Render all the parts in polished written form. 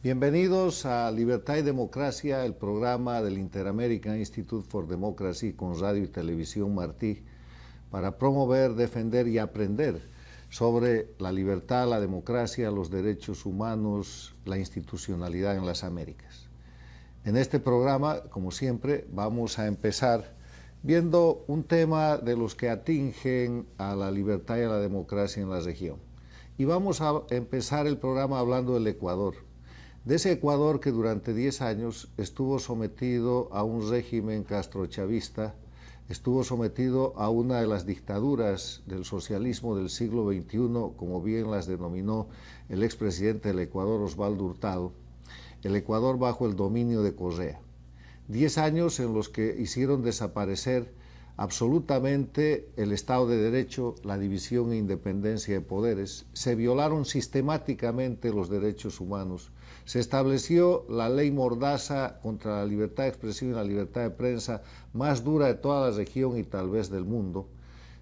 Bienvenidos a Libertad y Democracia, el programa del Inter-American Institute for Democracy con Radio y Televisión Martí, para promover, defender y aprender sobre la libertad, la democracia, los derechos humanos, la institucionalidad en las Américas. En este programa, como siempre, vamos a empezar viendo un tema de los que atingen a la libertad y a la democracia en la región. Y vamos a empezar el programa hablando del Ecuador. De ese Ecuador que durante 10 años estuvo sometido a un régimen castrochavista, estuvo sometido a una de las dictaduras del socialismo del siglo XXI, como bien las denominó el expresidente del Ecuador, Osvaldo Hurtado, el Ecuador bajo el dominio de Correa. 10 años en los que hicieron desaparecer absolutamente el Estado de Derecho, la división e independencia de poderes, se violaron sistemáticamente los derechos humanos, se estableció la ley Mordaza contra la libertad de expresión y la libertad de prensa más dura de toda la región y tal vez del mundo,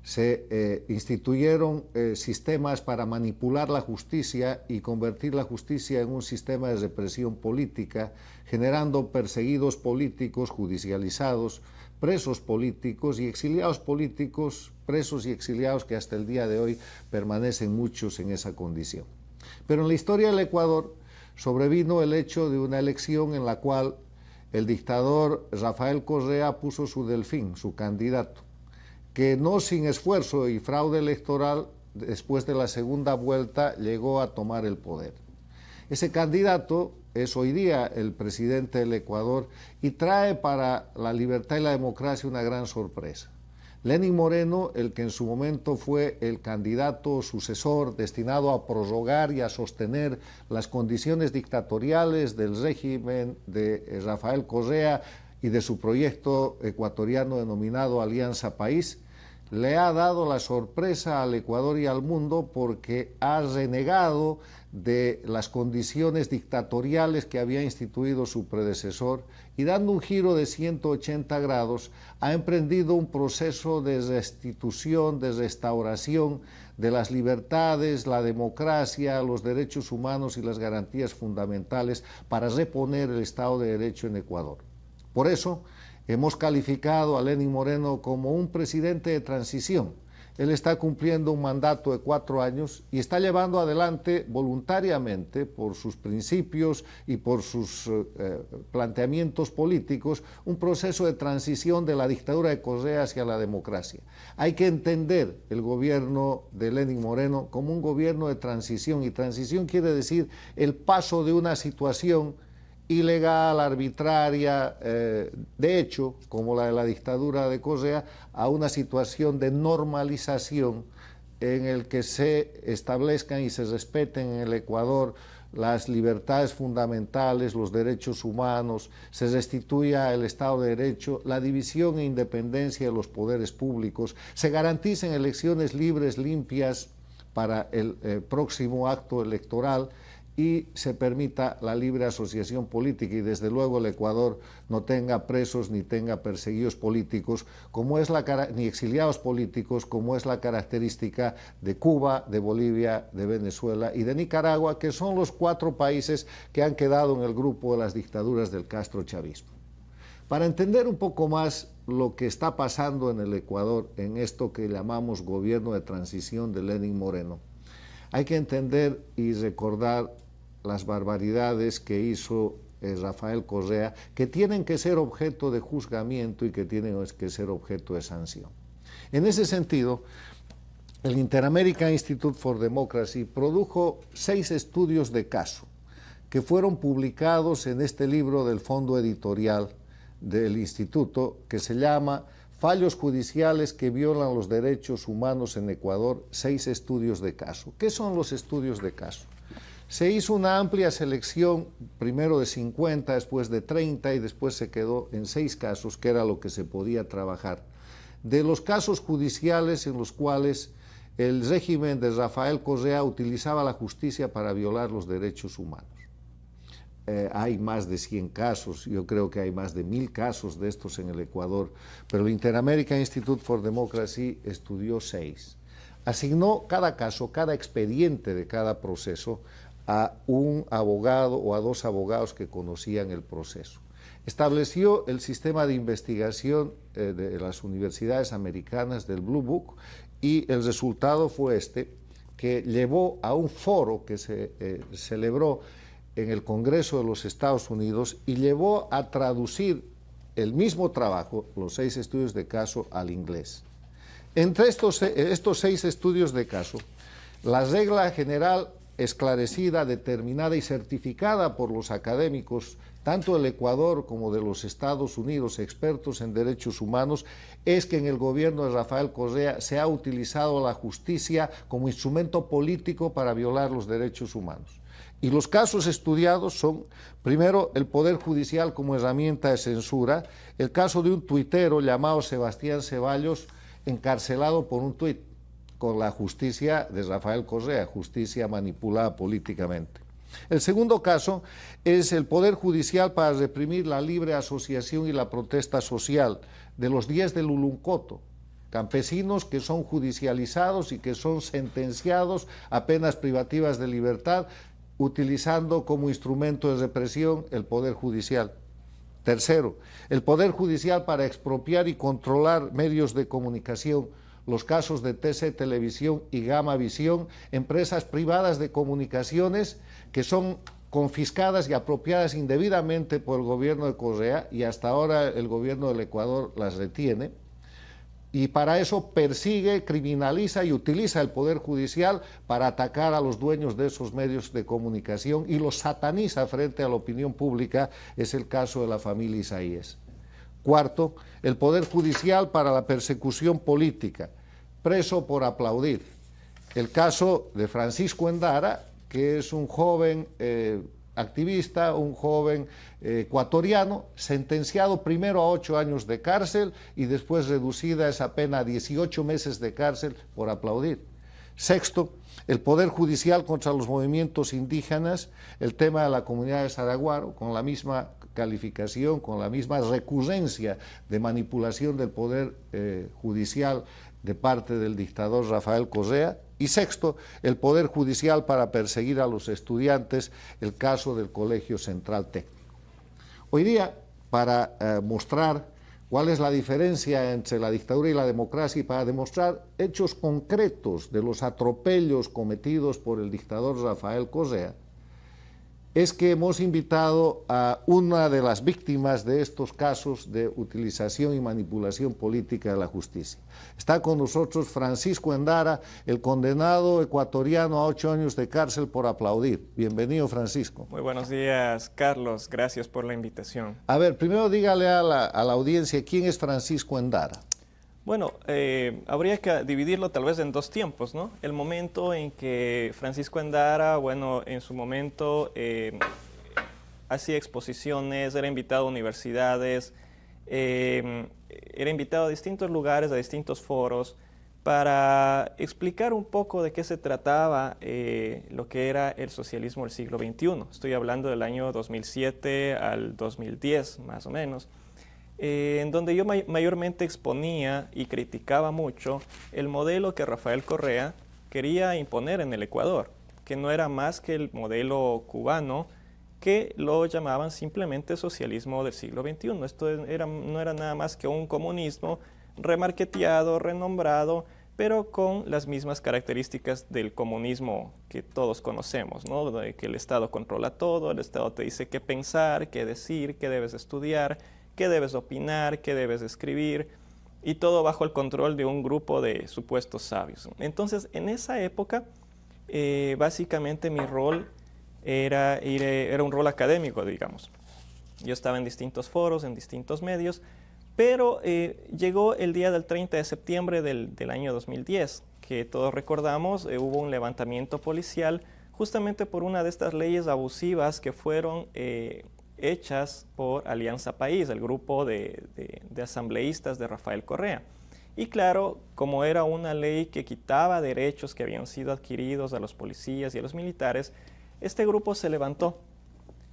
se instituyeron sistemas para manipular la justicia y convertir la justicia en un sistema de represión política, generando perseguidos políticos judicializados, presos políticos y exiliados políticos, presos y exiliados que hasta el día de hoy permanecen muchos en esa condición. Pero en la historia del Ecuador sobrevino el hecho de una elección en la cual el dictador Rafael Correa puso su delfín, su candidato, que no sin esfuerzo y fraude electoral, después de la segunda vuelta, llegó a tomar el poder. Ese candidato es hoy día el presidente del Ecuador y trae para la libertad y la democracia una gran sorpresa. Lenín Moreno, el que en su momento fue el candidato sucesor destinado a prorrogar y a sostener las condiciones dictatoriales del régimen de Rafael Correa y de su proyecto ecuatoriano denominado Alianza País, le ha dado la sorpresa al Ecuador y al mundo porque ha renegado de las condiciones dictatoriales que había instituido su predecesor y, dando un giro de 180 grados, ha emprendido un proceso de restitución, de restauración de las libertades, la democracia, los derechos humanos y las garantías fundamentales para reponer el Estado de Derecho en Ecuador. Por eso hemos calificado a Lenín Moreno como un presidente de transición. Él está cumpliendo un mandato de 4 años y está llevando adelante voluntariamente, por sus principios y por sus planteamientos políticos, un proceso de transición de la dictadura de Correa hacia la democracia. Hay que entender el gobierno de Lenín Moreno como un gobierno de transición, y transición quiere decir el paso de una situación ilegal, arbitraria, de hecho, como la de la dictadura de Correa, a una situación de normalización en el que se establezcan y se respeten en el Ecuador las libertades fundamentales, los derechos humanos, se restituya el Estado de Derecho, la división e independencia de los poderes públicos, se garanticen elecciones libres, limpias para el próximo acto electoral, y se permita la libre asociación política y desde luego el Ecuador no tenga presos ni tenga perseguidos políticos, ni exiliados políticos, como es la característica de Cuba, de Bolivia, de Venezuela y de Nicaragua, que son los 4 países que han quedado en el grupo de las dictaduras del castrochavismo. Para entender un poco más lo que está pasando en el Ecuador, en esto que llamamos gobierno de transición de Lenín Moreno, hay que entender y recordar las barbaridades que hizo Rafael Correa, que tienen que ser objeto de juzgamiento y que tienen que ser objeto de sanción. En ese sentido, el Inter-American Institute for Democracy produjo 6 estudios de caso que fueron publicados en este libro del fondo editorial del instituto, que se llama Fallos judiciales que violan los derechos humanos en Ecuador, 6 estudios de caso. ¿Qué son los estudios de caso? Se hizo una amplia selección, primero de 50, después de 30 y después se quedó en 6 casos, que era lo que se podía trabajar, de los casos judiciales en los cuales el régimen de Rafael Correa utilizaba la justicia para violar los derechos humanos. Hay más de 100 casos, yo creo que hay más de 1000 casos de estos en el Ecuador, pero el Inter-American Institute for Democracy estudió 6. Asignó cada caso, cada expediente de cada proceso a un abogado o a dos abogados que conocían el proceso. Estableció el sistema de investigación de las universidades americanas del Blue Book y el resultado fue que llevó a un foro que se celebró en el Congreso de los Estados Unidos y llevó a traducir el mismo trabajo, los 6 estudios de caso, al inglés. Entre estos 6 estudios de caso, la regla general esclarecida, determinada y certificada por los académicos, tanto del Ecuador como de los Estados Unidos, expertos en derechos humanos, es que en el gobierno de Rafael Correa se ha utilizado la justicia como instrumento político para violar los derechos humanos. Y los casos estudiados son, primero, el Poder Judicial como herramienta de censura, el caso de un tuitero llamado Sebastián Ceballos, encarcelado por un tuit, con la justicia de Rafael Correa, justicia manipulada políticamente. El segundo caso es el Poder Judicial para reprimir la libre asociación y la protesta social de los 10 del Uluncoto, campesinos que son judicializados y que son sentenciados a penas privativas de libertad, utilizando como instrumento de represión el Poder Judicial. Tercero, el Poder Judicial para expropiar y controlar medios de comunicación, los casos de TC Televisión y Gama Visión, empresas privadas de comunicaciones que son confiscadas y apropiadas indebidamente por el gobierno de Correa y hasta ahora el gobierno del Ecuador las retiene. Y para eso persigue, criminaliza y utiliza el Poder Judicial para atacar a los dueños de esos medios de comunicación y los sataniza frente a la opinión pública, es el caso de la familia Isaías. Cuarto, el Poder Judicial para la persecución política, preso por aplaudir. El caso de Francisco Endara, que es un joven activista, un joven ecuatoriano, sentenciado primero a 8 años de cárcel y después reducida esa pena a 18 meses de cárcel por aplaudir. Sexto, el Poder Judicial contra los movimientos indígenas, el tema de la comunidad de Saraguaro, con la misma calificación, con la misma recurrencia de manipulación del Poder Judicial de parte del dictador Rafael Correa. Y sexto, el Poder Judicial para perseguir a los estudiantes, el caso del Colegio Central Técnico. Hoy día, para mostrar cuál es la diferencia entre la dictadura y la democracia y para demostrar hechos concretos de los atropellos cometidos por el dictador Rafael Correa, es que hemos invitado a una de las víctimas de estos casos de utilización y manipulación política de la justicia. Está con nosotros Francisco Endara, el condenado ecuatoriano a 8 años de cárcel por aplaudir. Bienvenido, Francisco. Muy buenos días, Carlos. Gracias por la invitación. A ver, primero dígale a la audiencia, ¿quién es Francisco Endara? Bueno, habría que dividirlo tal vez en 2 tiempos, ¿no? El momento en que Francisco Endara, bueno, en su momento hacía exposiciones, era invitado a universidades, era invitado a distintos lugares, a distintos foros, para explicar un poco de qué se trataba lo que era el socialismo del siglo XXI. Estoy hablando del año 2007 al 2010, más o menos. En donde yo mayormente exponía y criticaba mucho el modelo que Rafael Correa quería imponer en el Ecuador, que no era más que el modelo cubano, que lo llamaban simplemente socialismo del siglo XXI. Esto no era nada más que un comunismo remarketeado, renombrado, pero con las mismas características del comunismo que todos conocemos, ¿no? De que el Estado controla todo, el Estado te dice qué pensar, qué decir, qué debes estudiar, qué debes opinar, qué debes escribir, y todo bajo el control de un grupo de supuestos sabios. Entonces, en esa época, básicamente mi rol era un rol académico, digamos. Yo estaba en distintos foros, en distintos medios, pero llegó el día del 30 de septiembre del año 2010, que todos recordamos, hubo un levantamiento policial justamente por una de estas leyes abusivas que fueron hechas por Alianza País, el grupo de asambleístas de Rafael Correa. Y claro, como era una ley que quitaba derechos que habían sido adquiridos a los policías y a los militares, este grupo se levantó.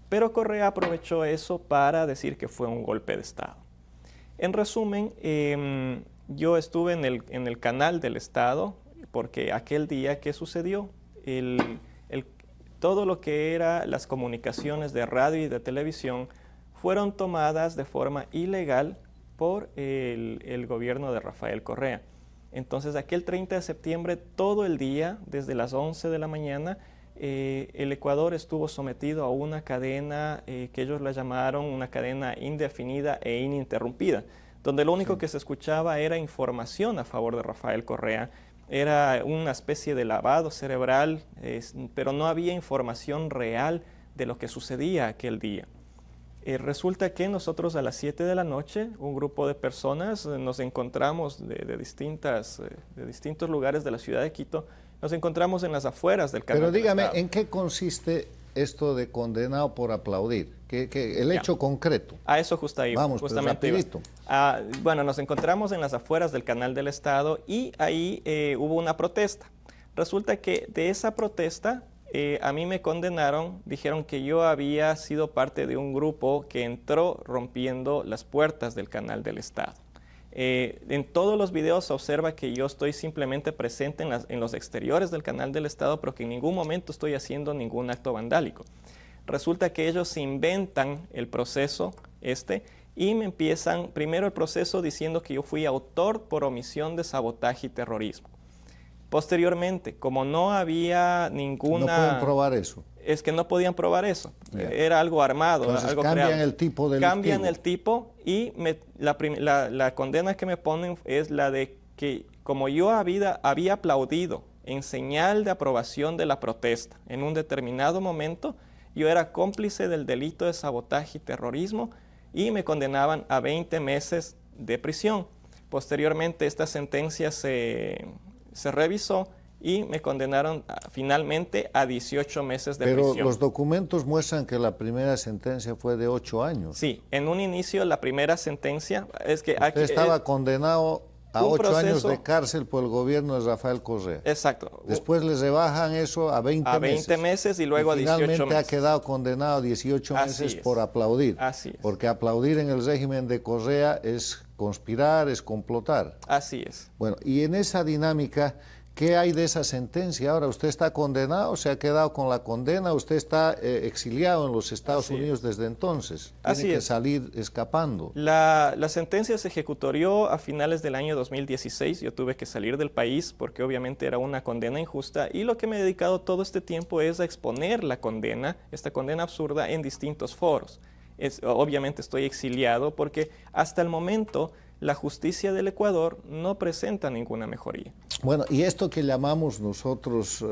Pero Correa aprovechó eso para decir que fue un golpe de Estado. En resumen, yo estuve en el canal del Estado porque aquel día, ¿qué sucedió? todo lo que era las comunicaciones de radio y de televisión fueron tomadas de forma ilegal por el gobierno de Rafael Correa. Entonces, aquel 30 de septiembre, todo el día, desde las 11 de la mañana, el Ecuador estuvo sometido a una cadena que ellos la llamaron una cadena indefinida e ininterrumpida, donde lo único que se escuchaba era información a favor de Rafael Correa. Era una especie de lavado cerebral, pero no había información real de lo que sucedía aquel día. Resulta que nosotros a las 7 de la noche, un grupo de personas nos encontramos de distintos lugares de la ciudad de Quito, nos encontramos en las afueras del canal. Pero dígame, del Estado. ¿en qué consiste esto de condenado por aplaudir? El hecho concreto. A eso justamente rapidito. Bueno, nos encontramos en las afueras del Canal del Estado y ahí hubo una protesta. Resulta que de esa protesta a mí me condenaron, dijeron que yo había sido parte de un grupo que entró rompiendo las puertas del Canal del Estado. En todos los videos se observa que yo estoy simplemente presente en los exteriores del Canal del Estado, pero que en ningún momento estoy haciendo ningún acto vandálico. Resulta que ellos se inventan el proceso y me empiezan primero el proceso diciendo que yo fui autor por omisión de sabotaje y terrorismo. Posteriormente, como no había ninguna... No pueden probar eso. Es que no podían probar eso. Era algo armado. Entonces, algo cambian creado. el tipo delictivo. Cambian el tipo y la condena que me ponen es la de que como yo había aplaudido en señal de aprobación de la protesta en un determinado momento, yo era cómplice del delito de sabotaje y terrorismo y me condenaban a 20 meses de prisión. Posteriormente, esta sentencia se revisó y me condenaron finalmente a 18 meses de prisión. Pero los documentos muestran que la primera sentencia fue de 8 años. Sí, en un inicio la primera sentencia es que... Usted estaba condenado a 8 años de cárcel por el gobierno de Rafael Correa. Exacto. Después les rebajan eso a 20 meses. A 20 meses y luego a 18 meses. Finalmente ha quedado condenado a 18 meses por aplaudir. Así es. Porque aplaudir en el régimen de Correa es conspirar, es complotar. Así es. Bueno, y en esa dinámica, ¿qué hay de esa sentencia? Ahora, ¿usted está condenado? ¿Se ha quedado con la condena? ¿Usted está exiliado en los Estados Unidos desde entonces? Tiene que salir escapando. La sentencia se ejecutó a finales del año 2016. Yo tuve que salir del país porque obviamente era una condena injusta y lo que me he dedicado todo este tiempo es a exponer la condena, esta condena absurda, en distintos foros. Obviamente estoy exiliado porque hasta el momento la justicia del Ecuador no presenta ninguna mejoría. Bueno, y esto que llamamos nosotros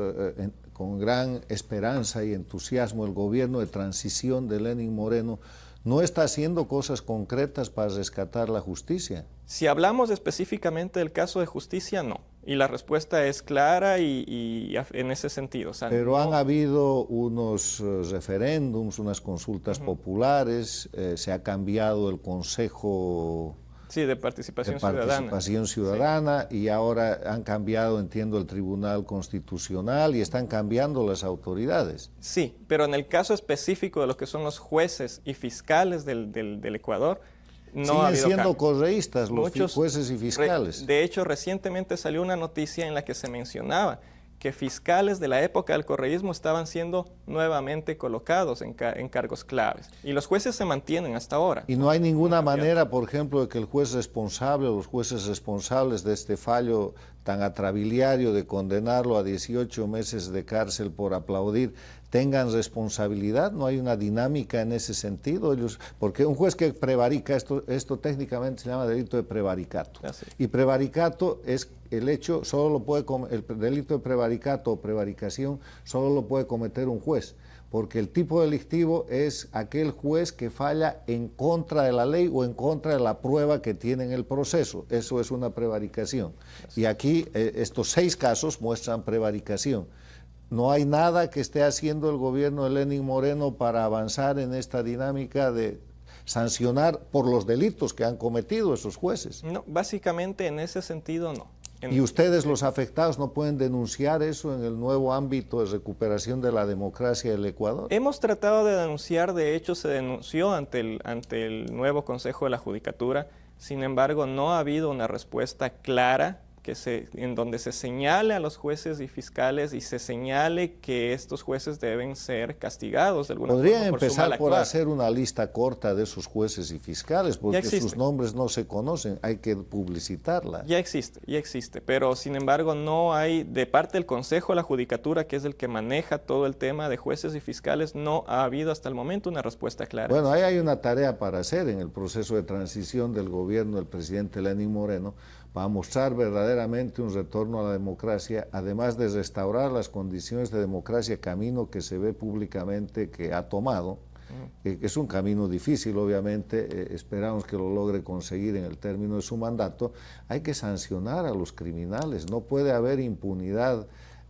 con gran esperanza y entusiasmo el gobierno de transición de Lenín Moreno, ¿no está haciendo cosas concretas para rescatar la justicia? Si hablamos específicamente del caso de justicia, no. Y la respuesta es clara y en ese sentido. O sea, pero han habido unos referéndums, unas consultas populares, se ha cambiado el Consejo... Sí, de participación ciudadana. Y ahora han cambiado, entiendo, el Tribunal Constitucional y están cambiando las autoridades. Sí, pero en el caso específico de lo que son los jueces y fiscales del Ecuador, no ha habido siguen siendo cambio. correístas los jueces y fiscales. De hecho, recientemente salió una noticia en la que se mencionaba que fiscales de la época del correísmo estaban siendo nuevamente colocados en cargos claves. Y los jueces se mantienen hasta ahora. Y no hay ninguna manera, por ejemplo, de que el juez responsable o los jueces responsables de este fallo tan atrabiliario de condenarlo a 18 meses de cárcel por aplaudir tengan responsabilidad. No hay una dinámica en ese sentido. Porque un juez que prevarica, esto técnicamente se llama delito de prevaricato. Y prevaricato es el hecho, el delito de prevaricato o prevaricación solo lo puede cometer un juez. Porque el tipo delictivo es aquel juez que falla en contra de la ley o en contra de la prueba que tiene en el proceso. Eso es una prevaricación. Y aquí estos 6 casos muestran prevaricación. No hay nada que esté haciendo el gobierno de Lenín Moreno para avanzar en esta dinámica de sancionar por los delitos que han cometido esos jueces. No, básicamente en ese sentido no. ¿Y ustedes, los afectados, no pueden denunciar eso en el nuevo ámbito de recuperación de la democracia del Ecuador? Hemos tratado de denunciar, de hecho se denunció ante el nuevo Consejo de la Judicatura, sin embargo no ha habido una respuesta clara en donde se señale a los jueces y fiscales y se señale que estos jueces deben ser castigados de alguna forma. Podrían empezar por hacer una lista corta de esos jueces y fiscales, porque sus nombres no se conocen, hay que publicitarla. Ya existe, pero sin embargo no hay, de parte del Consejo de la Judicatura, que es el que maneja todo el tema de jueces y fiscales, no ha habido hasta el momento una respuesta clara. Bueno, ahí hay una tarea para hacer en el proceso de transición del gobierno del presidente Lenín Moreno, para mostrar verdaderamente un retorno a la democracia, además de restaurar las condiciones de democracia, camino que se ve públicamente que ha tomado, que es un camino difícil, obviamente, esperamos que lo logre conseguir en el término de su mandato. Hay que sancionar a los criminales, no puede haber impunidad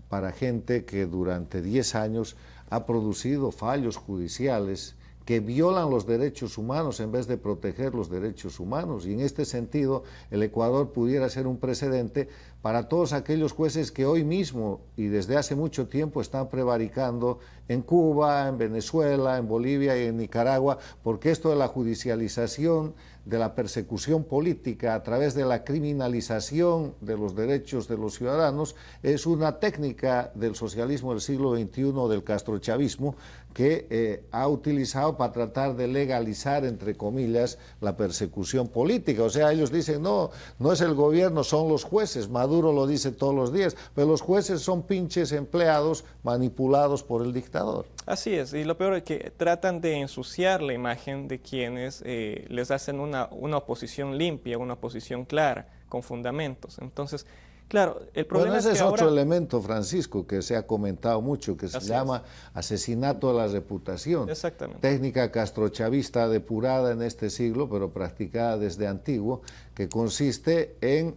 para gente que durante 10 años ha producido fallos judiciales que violan los derechos humanos en vez de proteger los derechos humanos. Y en este sentido, el Ecuador pudiera ser un precedente para todos aquellos jueces que hoy mismo y desde hace mucho tiempo están prevaricando en Cuba, en Venezuela, en Bolivia y en Nicaragua, porque esto de la judicialización, de la persecución política a través de la criminalización de los derechos de los ciudadanos es una técnica del socialismo del siglo XXI, del castrochavismo, que ha utilizado para tratar de legalizar, entre comillas, la persecución política. O sea, ellos dicen, no es el gobierno, son los jueces. Maduro lo dice todos los días, pero los jueces son pinches empleados manipulados por el dictador. Así es, y lo peor es que tratan de ensuciar la imagen de quienes les hacen una oposición limpia, una oposición clara, con fundamentos. Entonces, claro, el problema bueno, ese es que otro elemento, Francisco, que se ha comentado mucho, que se llama asesinato de la reputación. Exactamente. Técnica castrochavista depurada en este siglo, pero practicada desde antiguo, que consiste en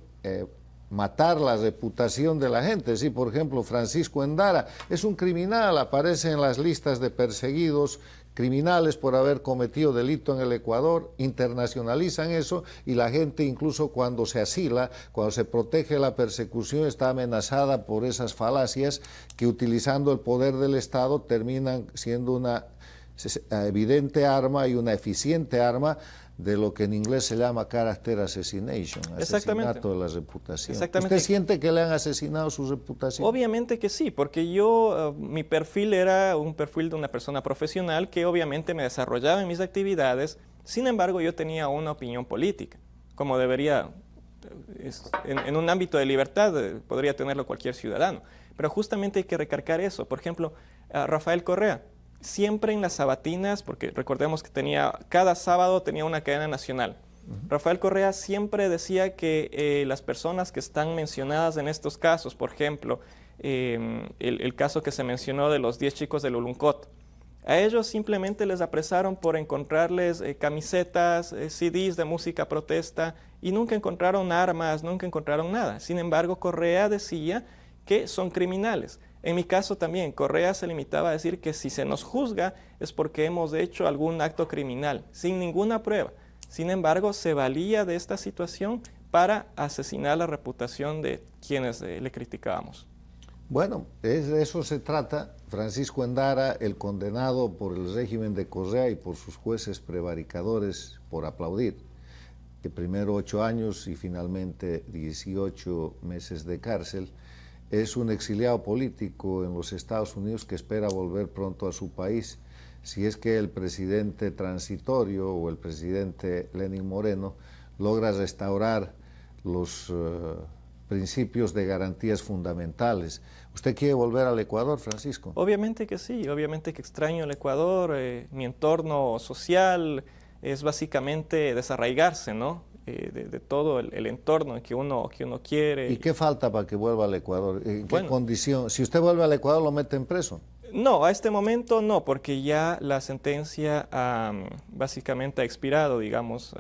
matar la reputación de la gente. Sí, por ejemplo, Francisco Endara es un criminal, aparece en las listas de perseguidos criminales por haber cometido delito en el Ecuador, internacionalizan eso y la gente incluso cuando se asila, cuando se protege la persecución, está amenazada por esas falacias que utilizando el poder del Estado terminan siendo una evidente arma y una eficiente arma de lo que en inglés se llama character assassination, asesinato de la reputación. ¿Usted siente que le han asesinado su reputación? Obviamente que sí, porque mi perfil era un perfil de una persona profesional que obviamente me desarrollaba en mis actividades, sin embargo yo tenía una opinión política, como debería, en un ámbito de libertad podría tenerlo cualquier ciudadano, pero justamente hay que recargar eso. Por ejemplo, Rafael Correa, siempre en las sabatinas, porque recordemos que cada sábado tenía una cadena nacional. Rafael Correa siempre decía que las personas que están mencionadas en estos casos, por ejemplo, el caso que se mencionó de los 10 chicos del Uluncot, a ellos simplemente les apresaron por encontrarles camisetas, CDs de música protesta y nunca encontraron armas, nunca encontraron nada. Sin embargo, Correa decía que son criminales. En mi caso también, Correa se limitaba a decir que si se nos juzga es porque hemos hecho algún acto criminal, sin ninguna prueba. Sin embargo, se valía de esta situación para asesinar la reputación de quienes le criticábamos. Bueno, de eso se trata. Francisco Endara, el condenado por el régimen de Correa y por sus jueces prevaricadores por aplaudir, que primero 8 años y finalmente 18 meses de cárcel, es un exiliado político en los Estados Unidos que espera volver pronto a su país. Si es que el presidente transitorio o el presidente Lenín Moreno logra restaurar los principios de garantías fundamentales. ¿Usted quiere volver al Ecuador, Francisco? Obviamente que sí, obviamente que extraño el Ecuador, mi entorno social es básicamente desarraigarse, ¿no? De todo el entorno que uno quiere. ¿Y qué falta para que vuelva al Ecuador? ¿En qué condición? Si usted vuelve al Ecuador, ¿lo meten preso? No, a este momento no, porque ya la sentencia básicamente ha expirado, digamos,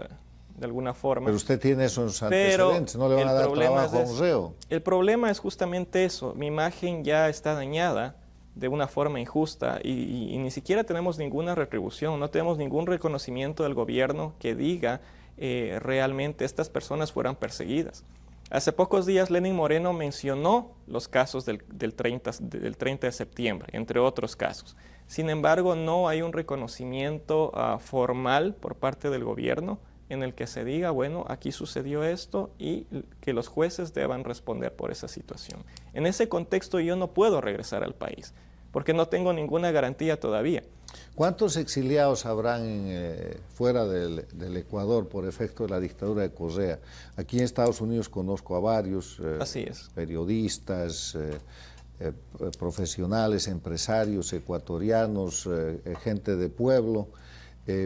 de alguna forma. Pero usted tiene esos antecedentes, no le van a dar trabajo a un reo. El problema es justamente eso, mi imagen ya está dañada de una forma injusta y ni siquiera tenemos ninguna retribución, no tenemos ningún reconocimiento del gobierno que diga realmente estas personas fueran perseguidas. Hace pocos días Lenín Moreno mencionó los casos del 30 de septiembre, entre otros casos. Sin embargo, no hay un reconocimiento formal por parte del gobierno en el que se diga, bueno, aquí sucedió esto y que los jueces deban responder por esa situación. En ese contexto yo no puedo regresar al país, porque no tengo ninguna garantía todavía. ¿Cuántos exiliados habrán fuera del Ecuador por efecto de la dictadura de Correa? Aquí en Estados Unidos conozco a varios Así es. periodistas, profesionales, empresarios ecuatorianos, gente de pueblo,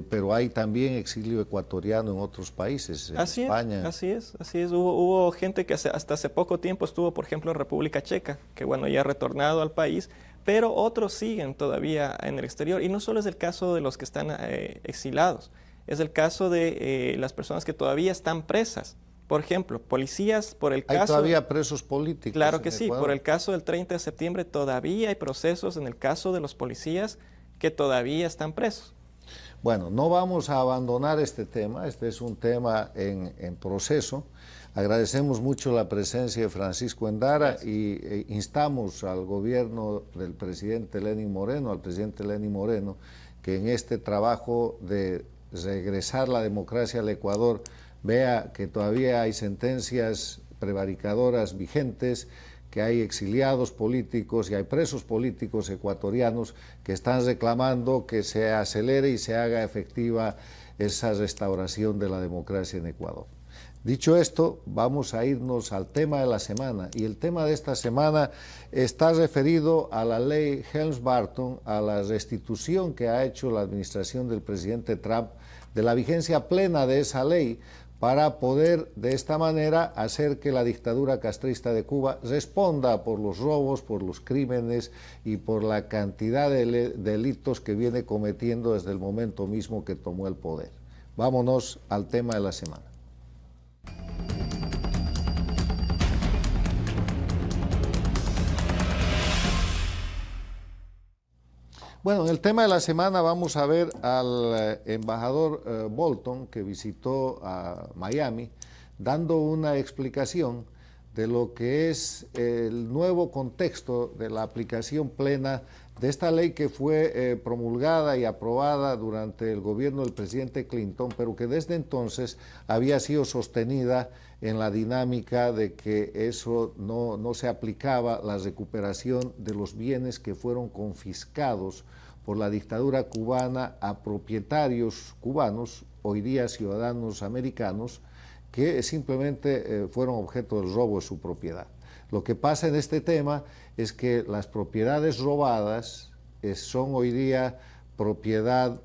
pero hay también exilio ecuatoriano en otros países, en España. Así es. Hubo gente que hasta hace poco tiempo estuvo, por ejemplo, en República Checa, que bueno, ya ha retornado al país, pero otros siguen todavía en el exterior. Y no solo es el caso de los que están exilados, es el caso de las personas que todavía están presas. Por ejemplo, policías por el caso... ¿Hay todavía presos políticos? Claro que sí, Ecuador. por el caso del 30 de septiembre todavía hay procesos en el caso de los policías que todavía están presos. Bueno, no vamos a abandonar este tema, este es un tema en proceso. Agradecemos mucho la presencia de Francisco Endara y instamos al gobierno del presidente Lenín Moreno, al presidente Lenín Moreno, que en este trabajo de regresar la democracia al Ecuador vea que todavía hay sentencias prevaricadoras vigentes, que hay exiliados políticos y hay presos políticos ecuatorianos que están reclamando que se acelere y se haga efectiva esa restauración de la democracia en Ecuador. Dicho esto, vamos a irnos al tema de la semana, y el tema de esta semana está referido a la ley Helms-Burton, a la restitución que ha hecho la administración del presidente Trump de la vigencia plena de esa ley, para poder de esta manera hacer que la dictadura castrista de Cuba responda por los robos, por los crímenes y por la cantidad de delitos que viene cometiendo desde el momento mismo que tomó el poder. Vámonos al tema de la semana. Bueno, en el tema de la semana vamos a ver al embajador Bolton, que visitó a Miami, dando una explicación de lo que es el nuevo contexto de la aplicación plena de esta ley que fue promulgada y aprobada durante el gobierno del presidente Clinton, pero que desde entonces había sido sostenida en la dinámica de que eso no se aplicaba, la recuperación de los bienes que fueron confiscados por la dictadura cubana a propietarios cubanos, hoy día ciudadanos americanos, que simplemente fueron objeto del robo de su propiedad. Lo que pasa en este tema es que las propiedades robadas son hoy día propiedad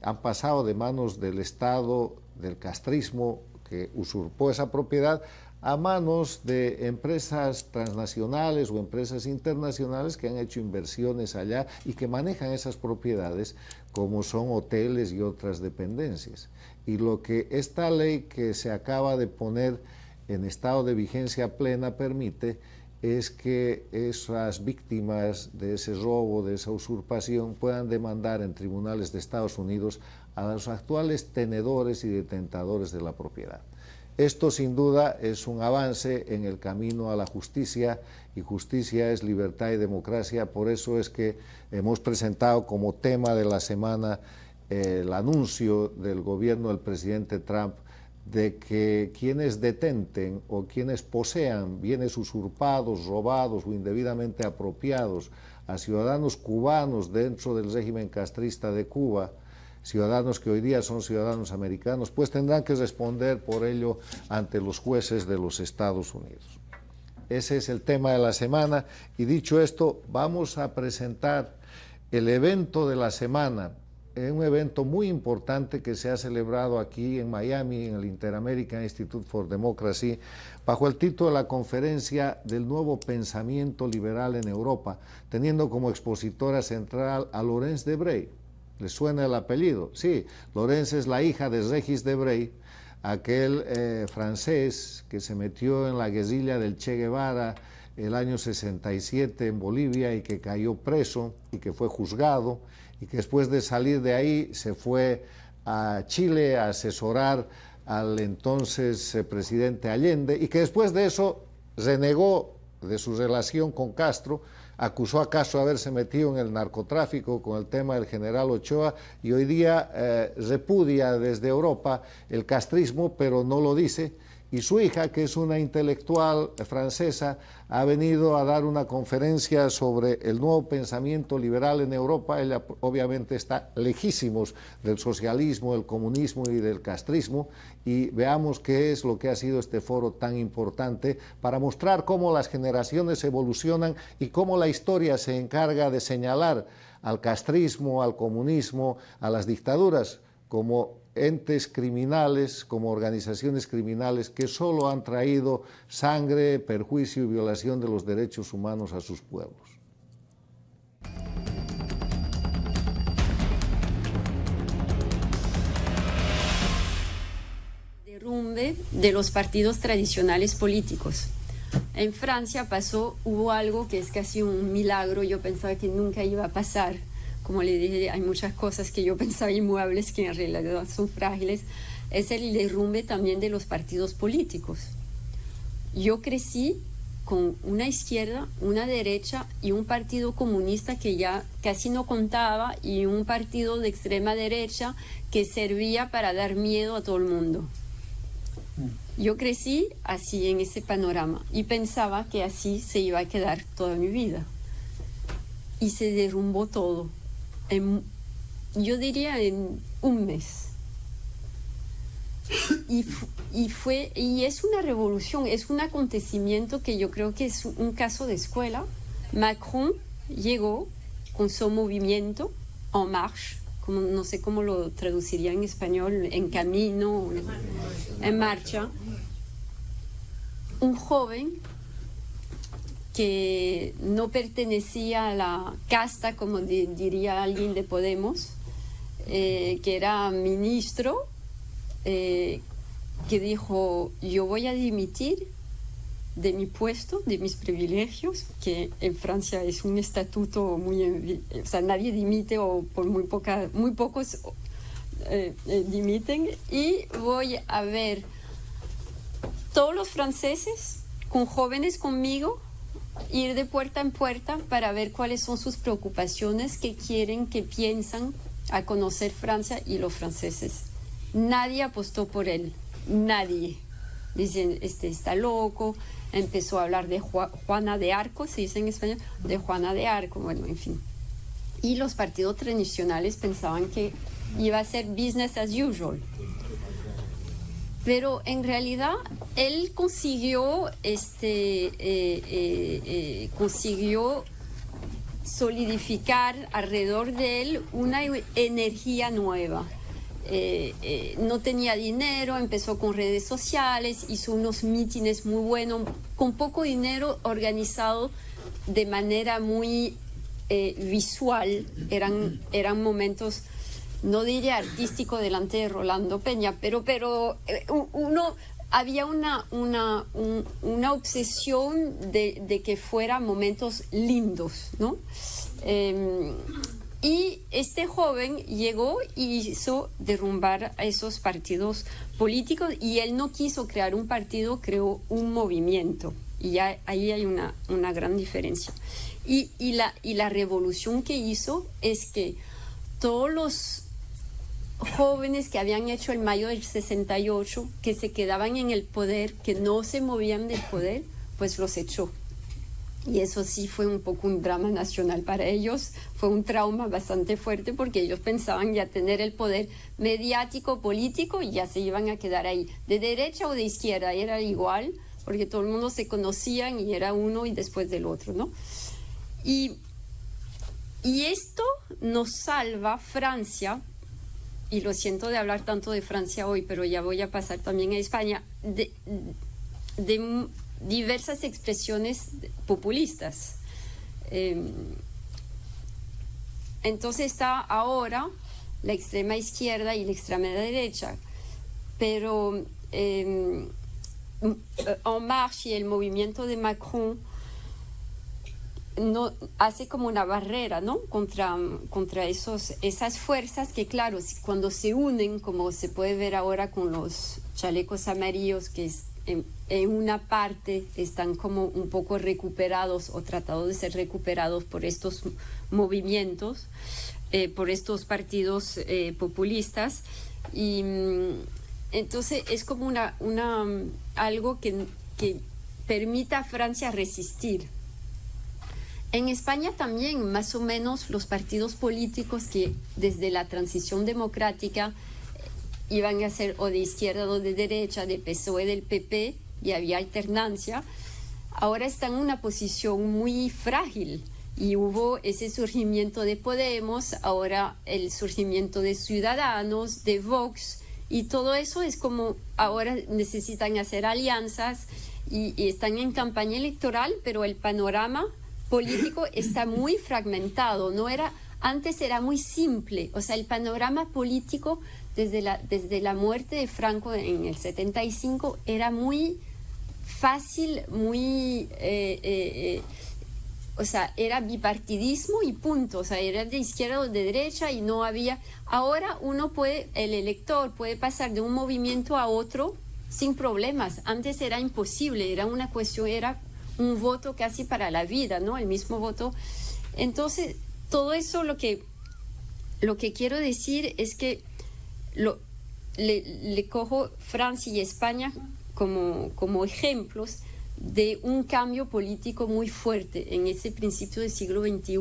han pasado de manos del Estado, del castrismo, que usurpó esa propiedad, a manos de empresas transnacionales o empresas internacionales que han hecho inversiones allá y que manejan esas propiedades, como son hoteles y otras dependencias. Y lo que esta ley que se acaba de poner en estado de vigencia plena permite es que esas víctimas de ese robo, de esa usurpación, puedan demandar en tribunales de Estados Unidos a los actuales tenedores y detentadores de la propiedad. Esto sin duda es un avance en el camino a la justicia, y justicia es libertad y democracia. Por eso es que hemos presentado como tema de la semana el anuncio del gobierno del presidente Trump de que quienes detenten o quienes posean bienes usurpados, robados o indebidamente apropiados a ciudadanos cubanos dentro del régimen castrista de Cuba, ciudadanos que hoy día son ciudadanos americanos, pues tendrán que responder por ello ante los jueces de los Estados Unidos. Ese es el tema de la semana, y dicho esto, vamos a presentar el evento de la semana, un evento muy importante que se ha celebrado aquí en Miami, en el Inter-American Institute for Democracy, bajo el título de la Conferencia del Nuevo Pensamiento Liberal en Europa, teniendo como expositora central a Laurence Debré. ¿Les suena el apellido? Sí, Laurence es la hija de Regis Debré, aquel francés que se metió en la guerrilla del Che Guevara el año 67 en Bolivia y que cayó preso y que fue juzgado, y que después de salir de ahí se fue a Chile a asesorar al entonces presidente Allende, y que después de eso renegó de su relación con Castro, acusó acaso haberse metido en el narcotráfico con el tema del general Ochoa y hoy día repudia desde Europa el castrismo, pero no lo dice. Y su hija, que es una intelectual francesa, ha venido a dar una conferencia sobre el nuevo pensamiento liberal en Europa. Ella obviamente está lejísimos del socialismo, del comunismo y del castrismo, y veamos qué es lo que ha sido este foro tan importante para mostrar cómo las generaciones evolucionan y cómo la historia se encarga de señalar al castrismo, al comunismo, a las dictaduras como entes criminales, como organizaciones criminales que solo han traído sangre, perjuicio y violación de los derechos humanos a sus pueblos. Derrumbe de los partidos tradicionales políticos. En Francia hubo algo que es casi un milagro, yo pensaba que nunca iba a pasar. Como le dije, hay muchas cosas que yo pensaba inmuebles que en realidad son frágiles. Es el derrumbe también de los partidos políticos. Yo crecí con una izquierda, una derecha y un partido comunista que ya casi no contaba y un partido de extrema derecha que servía para dar miedo a todo el mundo. Yo crecí así en ese panorama y pensaba que así se iba a quedar toda mi vida. Y se derrumbó todo. Yo diría en un mes. Y es una revolución, es un acontecimiento que yo creo que es un caso de escuela. Macron llegó con su movimiento En Marche, no sé cómo lo traduciría en español, en camino, en marcha. Un joven que no pertenecía a la casta, como diría alguien de Podemos, que era ministro, que dijo: yo voy a dimitir de mi puesto, de mis privilegios, que en Francia es un estatuto o sea, nadie dimite o por muy pocos dimiten, y voy a ver todos los franceses con jóvenes conmigo, ir de puerta en puerta para ver cuáles son sus preocupaciones, qué quieren, qué piensan, a conocer Francia y los franceses. Nadie apostó por él, nadie. Dicen, está loco. Empezó a hablar de Juana de Arco, se dice en español, de Juana de Arco, bueno, en fin. Y los partidos tradicionales pensaban que iba a ser business as usual. Pero en realidad él consiguió solidificar alrededor de él una energía nueva. No tenía dinero, empezó con redes sociales, hizo unos mítines muy buenos, con poco dinero, organizado de manera muy visual. Eran momentos, no diría artístico delante de Rolando Peña, pero había una obsesión de que fueran momentos lindos, ¿no? Y este joven llegó y hizo derrumbar a esos partidos políticos, y él no quiso crear un partido, creó un movimiento. Y ya ahí hay una gran diferencia. Y la revolución que hizo es que todos los jóvenes que habían hecho el mayo del 68, que se quedaban en el poder, que no se movían del poder, pues los echó. Y eso sí fue un poco un drama nacional para ellos, fue un trauma bastante fuerte, porque ellos pensaban ya tener el poder mediático, político, y ya se iban a quedar ahí. De derecha o de izquierda era igual, porque todo el mundo se conocían y era uno y después del otro, ¿no? Y esto nos salva Francia, y lo siento de hablar tanto de Francia hoy, pero ya voy a pasar también a España, de diversas expresiones populistas. Entonces está ahora la extrema izquierda y la extrema derecha, pero En Marche y el movimiento de Macron no hace como una barrera, ¿no? contra esas fuerzas que, claro, cuando se unen, como se puede ver ahora con los chalecos amarillos, que es en una parte están como un poco recuperados o tratados de ser recuperados por estos movimientos, por estos partidos populistas. Y entonces es como algo que permita a Francia resistir. En España también, más o menos, los partidos políticos que desde la transición democrática iban a ser o de izquierda o de derecha, de PSOE, del PP, y había alternancia, ahora están en una posición muy frágil. Y hubo ese surgimiento de Podemos, ahora el surgimiento de Ciudadanos, de Vox, y todo eso es como ahora necesitan hacer alianzas y están en campaña electoral, pero el panorama político está muy fragmentado. Antes era muy simple, o sea, el panorama político desde la muerte de Franco en el 75 era muy fácil, muy... o sea, era bipartidismo y punto, o sea, era de izquierda o de derecha y no había... Ahora el elector puede pasar de un movimiento a otro sin problemas. Antes era imposible, era una cuestión, era un voto casi para la vida, ¿no? El mismo voto. Entonces, todo eso lo que quiero decir es que le cojo Francia y España como ejemplos de un cambio político muy fuerte en ese principio del siglo XXI,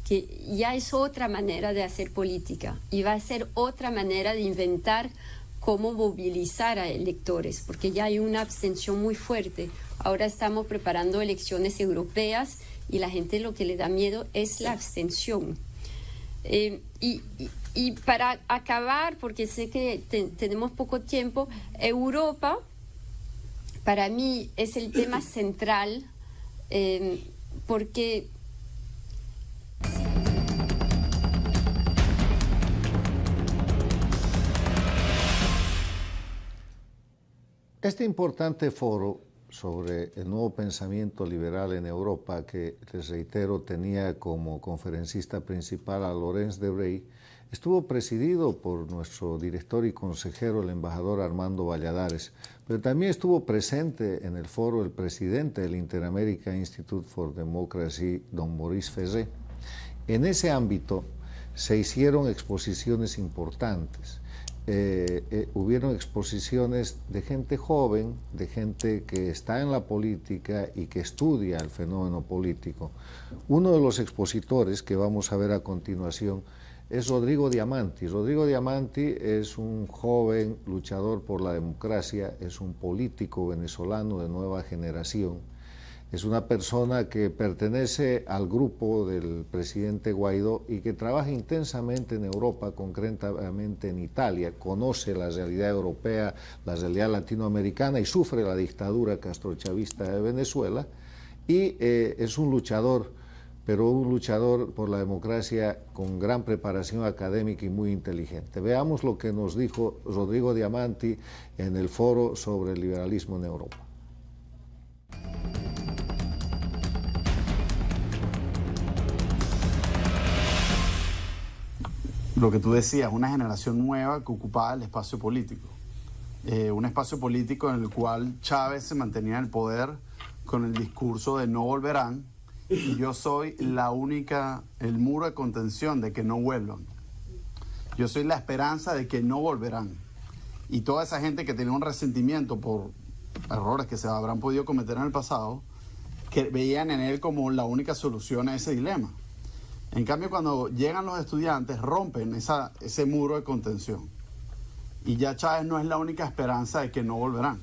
que ya es otra manera de hacer política y va a ser otra manera de inventar cómo movilizar a electores, porque ya hay una abstención muy fuerte. Ahora estamos preparando elecciones europeas y la gente lo que le da miedo es la abstención. Y para acabar, porque sé que tenemos poco tiempo, Europa para mí es el tema central, porque este importante foro sobre el nuevo pensamiento liberal en Europa, que, les reitero, tenía como conferencista principal a Laurence Debrey, estuvo presidido por nuestro director y consejero, el embajador Armando Valladares, pero también estuvo presente en el foro el presidente del Inter-American Institute for Democracy, don Maurice Ferré. En ese ámbito se hicieron exposiciones importantes. Hubieron exposiciones de gente joven, de gente que está en la política y que estudia el fenómeno político. Uno de los expositores que vamos a ver a continuación es Rodrigo Diamanti. Rodrigo Diamanti es un joven luchador por la democracia, es un político venezolano de nueva generación. Es una persona que pertenece al grupo del presidente Guaidó y que trabaja intensamente en Europa, concretamente en Italia, conoce la realidad europea, la realidad latinoamericana y sufre la dictadura castrochavista de Venezuela, y es un luchador, pero un luchador por la democracia con gran preparación académica y muy inteligente. Veamos lo que nos dijo Rodrigo Diamanti en el foro sobre el liberalismo en Europa. Lo que tú decías, una generación nueva que ocupaba el espacio político. Un espacio político en el cual Chávez se mantenía en el poder con el discurso de no volverán, y yo soy el muro de contención de que no vuelvan. Yo soy la esperanza de que no volverán. Y toda esa gente que tenía un resentimiento por errores que se habrán podido cometer en el pasado, que veían en él como la única solución a ese dilema. En cambio, cuando llegan los estudiantes, rompen ese muro de contención. Y ya Chávez no es la única esperanza de que no volverán.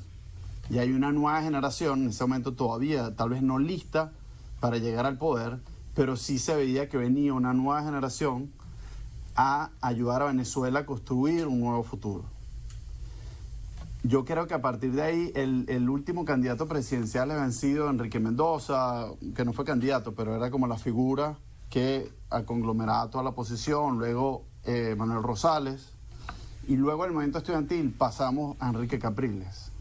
Y hay una nueva generación, en ese momento todavía tal vez no lista para llegar al poder, pero sí se veía que venía una nueva generación a ayudar a Venezuela a construir un nuevo futuro. Yo creo que a partir de ahí el último candidato presidencial había sido Enrique Mendoza, que no fue candidato, pero era como la figura que conglomeraba toda la oposición, luego Manuel Rosales, y luego el movimiento estudiantil pasamos a Enrique Capriles.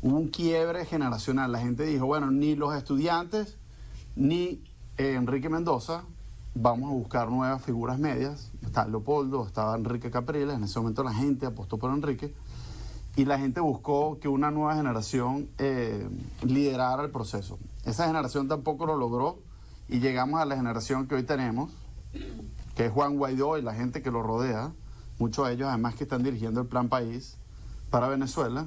Hubo un quiebre generacional, la gente dijo, bueno, ni los estudiantes ni Enrique Mendoza, vamos a buscar nuevas figuras medias. Está Leopoldo, estaba Enrique Capriles, en ese momento la gente apostó por Enrique, y la gente buscó que una nueva generación liderara el proceso. Esa generación tampoco lo logró y llegamos a la generación que hoy tenemos, que es Juan Guaidó y la gente que lo rodea, muchos de ellos además que están dirigiendo el Plan País para Venezuela,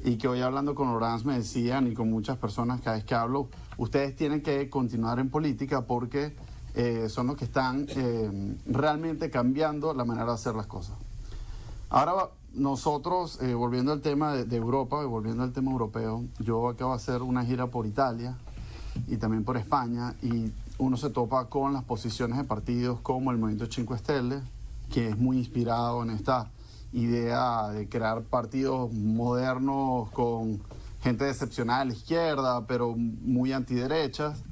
y que hoy hablando con Laurence me decían, y con muchas personas cada vez que hablo, ustedes tienen que continuar en política porque son los que están realmente cambiando la manera de hacer las cosas. Ahora nosotros, volviendo al tema de Europa y volviendo al tema europeo, yo acabo de hacer una gira por Italia y también por España, y uno se topa con las posiciones de partidos como el Movimiento 5 Stelle, que es muy inspirado en esta idea de crear partidos modernos con gente decepcionada de la izquierda, pero muy antiderechas,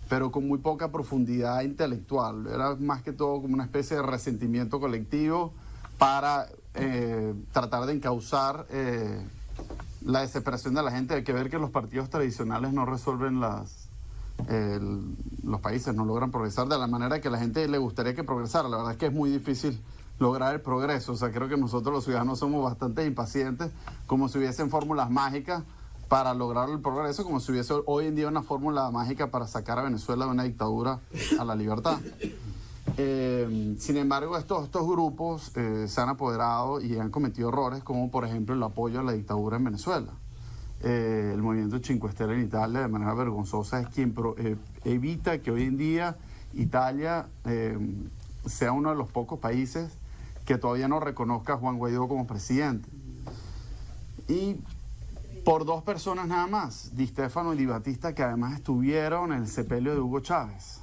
pero con muy poca profundidad intelectual. Era más que todo como una especie de resentimiento colectivo para tratar de encauzar la desesperación de la gente. Hay que ver que los partidos tradicionales no resuelven los países, no logran progresar de la manera que a la gente le gustaría que progresara. La verdad es que es muy difícil lograr el progreso. O sea, creo que nosotros los ciudadanos somos bastante impacientes, como si hubiesen fórmulas mágicas para lograr el progreso, como si hubiese hoy en día una fórmula mágica para sacar a Venezuela de una dictadura a la libertad. Sin embargo, estos grupos se han apoderado y han cometido errores, como por ejemplo el apoyo a la dictadura en Venezuela. El Movimiento 5 Stelle en Italia, de manera vergonzosa, es quien evita que hoy en día Italia sea uno de los pocos países que todavía no reconozca a Juan Guaidó como presidente. Y por dos personas nada más, Di Stefano y Di Battista, que además estuvieron en el sepelio de Hugo Chávez.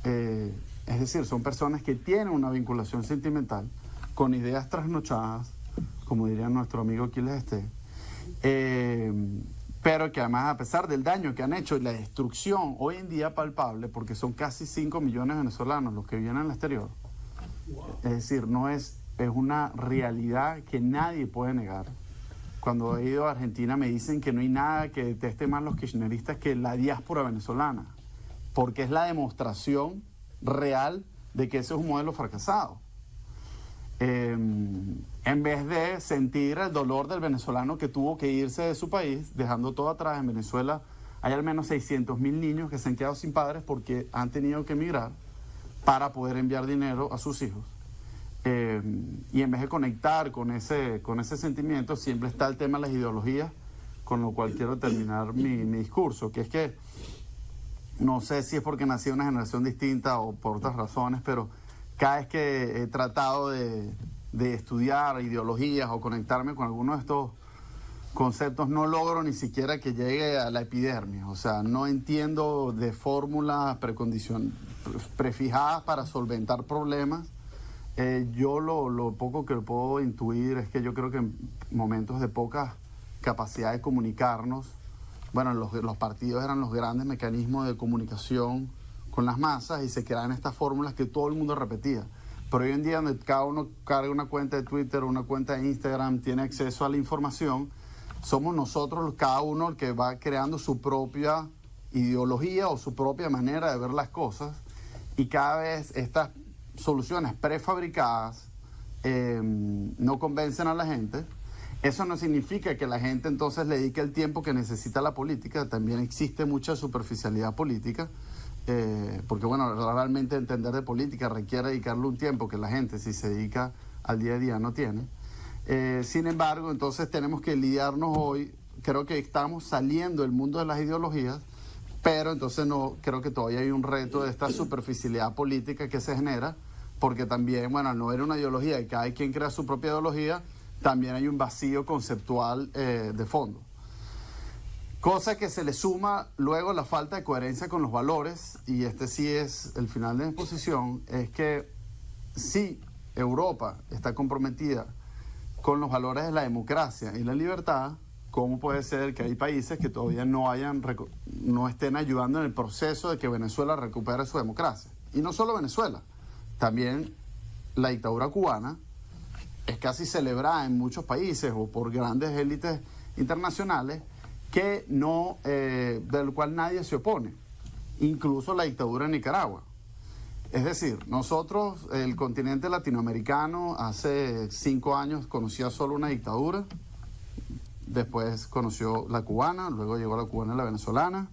Es decir, son personas que tienen una vinculación sentimental con ideas trasnochadas, como diría nuestro amigo Aquiles Esté, pero que además, a pesar del daño que han hecho y la destrucción hoy en día palpable, porque son casi 5 millones de venezolanos los que viven en el exterior, es decir, es una realidad que nadie puede negar. Cuando he ido a Argentina me dicen que no hay nada que deteste más los kirchneristas que la diáspora venezolana, porque es la demostración real de que ese es un modelo fracasado. En vez de sentir el dolor del venezolano que tuvo que irse de su país, dejando todo atrás. En Venezuela hay al menos 600.000 niños que se han quedado sin padres porque han tenido que emigrar para poder enviar dinero a sus hijos. Y en vez de conectar con ese sentimiento, siempre está el tema de las ideologías, con lo cual quiero terminar mi discurso, que es que no sé si es porque nací en una generación distinta o por otras razones, pero cada vez que he tratado de estudiar ideologías o conectarme con alguno de estos conceptos, no logro ni siquiera que llegue a la epidermis. O sea, no entiendo de fórmulas prefijadas para solventar problemas. Yo lo poco que puedo intuir es que yo creo que en momentos de poca capacidad de comunicarnos, bueno, los partidos eran los grandes mecanismos de comunicación con las masas y se creaban estas fórmulas que todo el mundo repetía. Pero hoy en día, donde cada uno carga una cuenta de Twitter o una cuenta de Instagram, tiene acceso a la información, somos nosotros, cada uno, el que va creando su propia ideología o su propia manera de ver las cosas, y cada vez estas soluciones prefabricadas no convencen a la gente. Eso no significa que la gente entonces le dedique el tiempo que necesita a la política. También existe mucha superficialidad política, porque bueno, realmente entender de política requiere dedicarle un tiempo que la gente, si se dedica al día a día, no tiene. Sin embargo, entonces tenemos que lidiarnos hoy. Creo que estamos saliendo del mundo de las ideologías, pero entonces no creo que todavía hay un reto de esta superficialidad política que se genera, porque también, bueno, al no haber una ideología y cada quien crea su propia ideología, también hay un vacío conceptual de fondo. Cosa que se le suma luego la falta de coherencia con los valores, y este sí es el final de mi exposición, es que si Europa está comprometida con los valores de la democracia y la libertad, ¿cómo puede ser que hay países que todavía no estén ayudando en el proceso de que Venezuela recupere su democracia? Y no solo Venezuela, también la dictadura cubana es casi celebrada en muchos países o por grandes élites internacionales que del cual nadie se opone, incluso la dictadura en Nicaragua. Es decir, nosotros, el continente latinoamericano, hace 5 años conocía solo una dictadura, después conoció la cubana, luego llegó la cubana y la venezolana,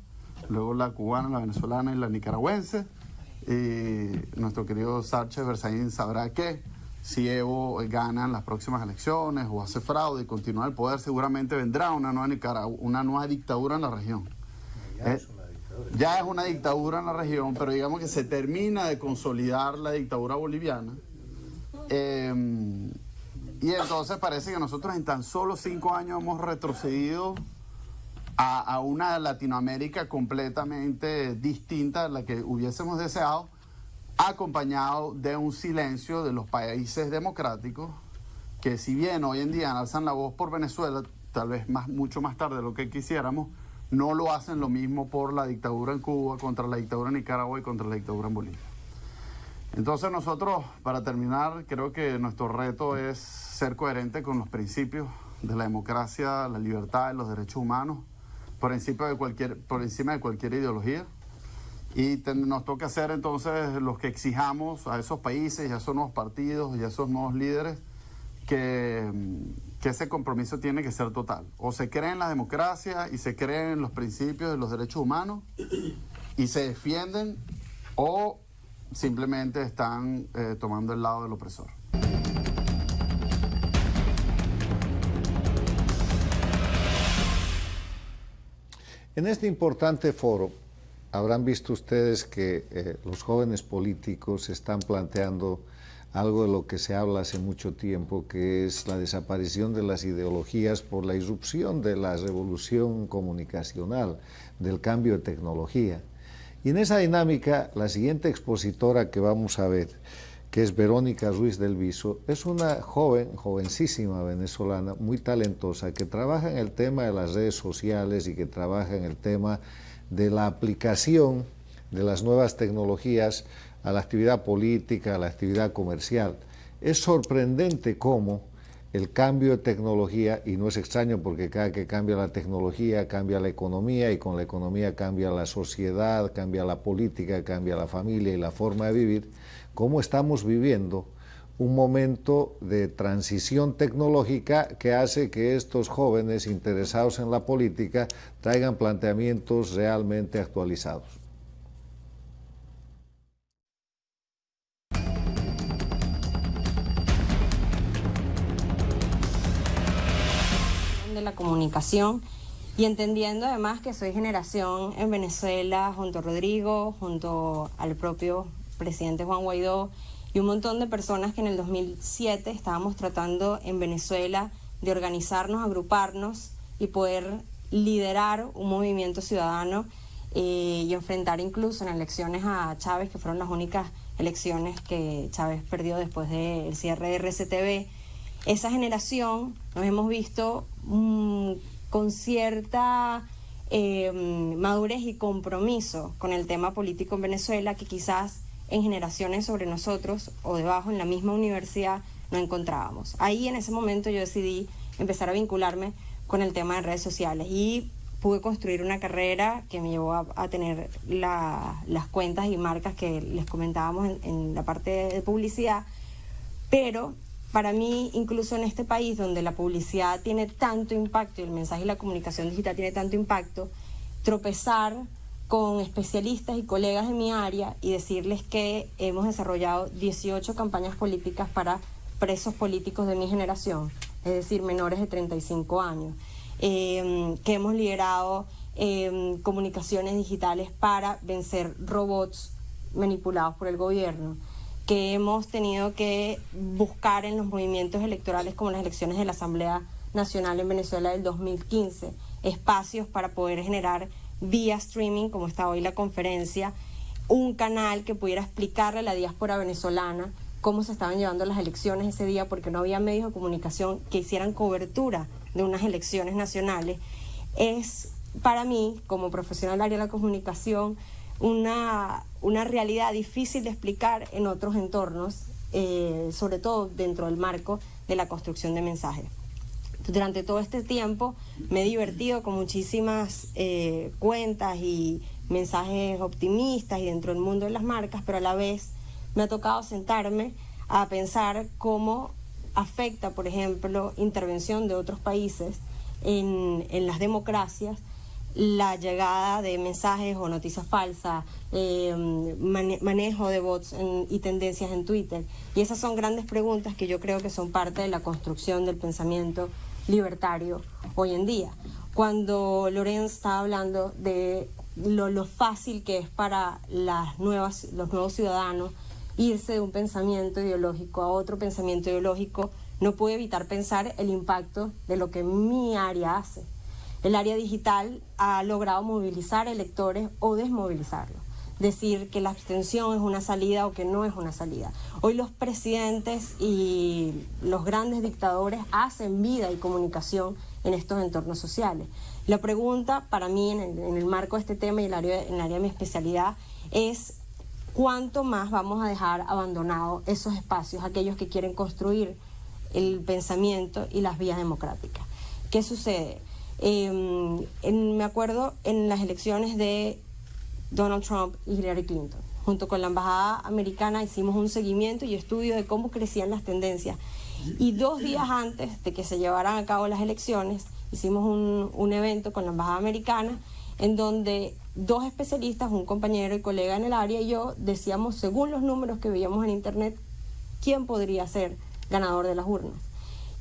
luego la cubana, la venezolana y la nicaragüense. Y nuestro querido Sánchez Berzaín sabrá que si Evo gana en las próximas elecciones o hace fraude y continúa el poder, seguramente vendrá una nueva dictadura en la región. Ya es una dictadura en la región, pero digamos que se termina de consolidar la dictadura boliviana. Y entonces parece que nosotros en tan solo 5 años hemos retrocedido a una Latinoamérica completamente distinta a la que hubiésemos deseado, acompañado de un silencio de los países democráticos que, si bien hoy en día alzan la voz por Venezuela, tal vez mucho más tarde de lo que quisiéramos, no lo hacen lo mismo por la dictadura en Cuba, contra la dictadura en Nicaragua y contra la dictadura en Bolivia. Entonces nosotros, para terminar, creo que nuestro reto es ser coherente con los principios de la democracia, la libertad y los derechos humanos, por encima de cualquier ideología. Y nos toca ser entonces los que exijamos a esos países y a esos nuevos partidos y a esos nuevos líderes que ese compromiso tiene que ser total. O se cree en la democracia y se creen en los principios de los derechos humanos y se defienden, o simplemente están tomando el lado del opresor. En este importante foro habrán visto ustedes que los jóvenes políticos están planteando algo de lo que se habla hace mucho tiempo, que es la desaparición de las ideologías por la irrupción de la revolución comunicacional, del cambio de tecnología. Y en esa dinámica, la siguiente expositora que vamos a ver, que es Verónica Ruiz del Viso, es una jovencísima venezolana, muy talentosa, que trabaja en el tema de las redes sociales y que trabaja en el tema de la aplicación de las nuevas tecnologías a la actividad política, a la actividad comercial. Es sorprendente cómo el cambio de tecnología, y no es extraño porque cada que cambia la tecnología cambia la economía, y con la economía cambia la sociedad, cambia la política, cambia la familia y la forma de vivir, cómo estamos viviendo un momento de transición tecnológica que hace que estos jóvenes interesados en la política traigan planteamientos realmente actualizados. De la comunicación, y entendiendo además que soy generación en Venezuela junto a Rodrigo, junto al propio presidente Juan Guaidó y un montón de personas que en el 2007 estábamos tratando en Venezuela de organizarnos, agruparnos y poder liderar un movimiento ciudadano y enfrentar incluso en elecciones a Chávez, que fueron las únicas elecciones que Chávez perdió después del cierre de RCTV. Esa generación nos hemos visto con cierta madurez y compromiso con el tema político en Venezuela, que quizás en generaciones sobre nosotros o debajo en la misma universidad no encontrábamos. Ahí en ese momento yo decidí empezar a vincularme con el tema de redes sociales y pude construir una carrera que me llevó a tener las cuentas y marcas que les comentábamos en la parte de publicidad, pero para mí, incluso en este país donde la publicidad tiene tanto impacto y el mensaje y la comunicación digital tiene tanto impacto, tropezar con especialistas y colegas de mi área y decirles que hemos desarrollado 18 campañas políticas para presos políticos de mi generación, es decir, menores de 35 años, que hemos liderado comunicaciones digitales para vencer robots manipulados por el gobierno, que hemos tenido que buscar en los movimientos electorales como las elecciones de la Asamblea Nacional en Venezuela del 2015, espacios para poder generar vía streaming, como está hoy la conferencia, un canal que pudiera explicarle a la diáspora venezolana cómo se estaban llevando las elecciones ese día, porque no había medios de comunicación que hicieran cobertura de unas elecciones nacionales. Es para mí, como profesional del área de la comunicación, una realidad difícil de explicar en otros entornos, sobre todo dentro del marco de la construcción de mensajes. Durante todo este tiempo me he divertido con muchísimas cuentas y mensajes optimistas y dentro del mundo de las marcas, pero a la vez me ha tocado sentarme a pensar cómo afecta, por ejemplo, intervención de otros países en las democracias la llegada de mensajes o noticias falsas, manejo de bots y tendencias en Twitter. Y esas son grandes preguntas que yo creo que son parte de la construcción del pensamiento libertario hoy en día. Cuando Lorenz está hablando de lo fácil que es para los nuevos ciudadanos irse de un pensamiento ideológico a otro pensamiento ideológico, no puedo evitar pensar el impacto de lo que mi área hace. El área digital ha logrado movilizar electores o desmovilizarlos. Decir que la abstención es una salida o que no es una salida. Hoy los presidentes y los grandes dictadores hacen vida y comunicación en estos entornos sociales. La pregunta para mí en el marco de este tema y en el área de mi especialidad es cuánto más vamos a dejar abandonados esos espacios, aquellos que quieren construir el pensamiento y las vías democráticas. ¿Qué sucede? Me acuerdo en las elecciones de Donald Trump y Hillary Clinton, junto con la embajada americana hicimos un seguimiento y estudio de cómo crecían las tendencias, y 2 días antes de que se llevaran a cabo las elecciones hicimos un evento con la embajada americana en donde 2 especialistas, un compañero y colega en el área y yo, decíamos según los números que veíamos en internet quién podría ser ganador de las urnas.